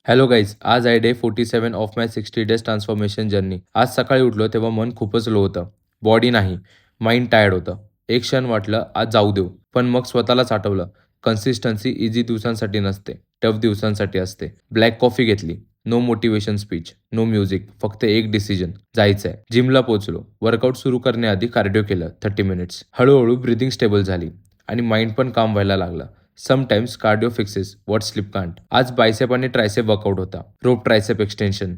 Hello guys, आज आहे day 47 of my 60 days transformation journey. आज सकाळी उठलो तेव्हा मन खूपच लो होतं. बॉडी नाही, माइंड टायर्ड होतं. एक क्षण वाटलं आज जाऊ देऊ, पण मग स्वतःलाच आठवलं, कन्सिस्टन्सी इझी दिवसांसाठी नसते, टफ दिवसांसाठी असते. ब्लॅक कॉफी घेतली. No motivation speech, no music, फक्त एक डिसिजन, जायचंय. जिमला पोहोचलो. वर्कआउट सुरू करण्याआधी कार्डिओ केलं 30 मिनिट्स. हळूहळू ब्रिदिंग स्टेबल झाली आणि माइंड पण काम व्हायला लागला. Sometimes cardio fixes what sleep can't. आज बायसेप आणि ट्रायसेप वर्कआउट होता. Rope tricep extension,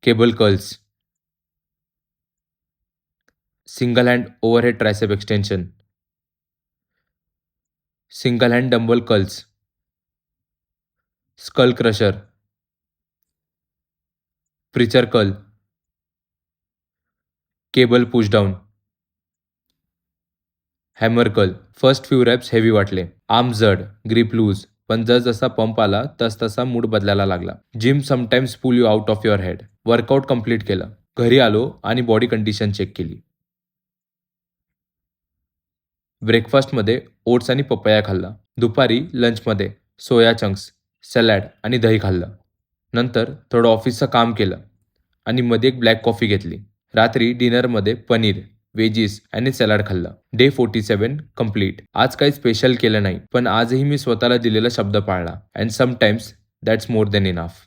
cable curls, single hand overhead tricep extension, single hand dumbbell curls, skull crusher, preacher curl, cable push down, hammer curl. First few reps heavy वाटले. Arm जड, grip loose, पण जसा pump आला तसा mood बदलायला लागला. Gym sometimes pull you out of your head. Workout complete केलं. घरी आलो आणि बॉडी कंडिशन चेक केली. ब्रेकफास्टमध्ये ओट्स आणि पपया खाल्ला. दुपारी लंचमध्ये सोया चंक्स, सॅलॅड आणि दही खाल्लं. नंतर थोडं ऑफिसचं काम केलं आणि मध्ये एक ब्लॅक कॉफी घेतली. रात्री डिनरमध्ये पनीर, वेजीस आणि सॅलड खाल्लं. Day 47 complete. आज काही स्पेशल केलं नाही, पण आजही मी स्वतःला दिलेला शब्द पाळला. And sometimes that's more than enough.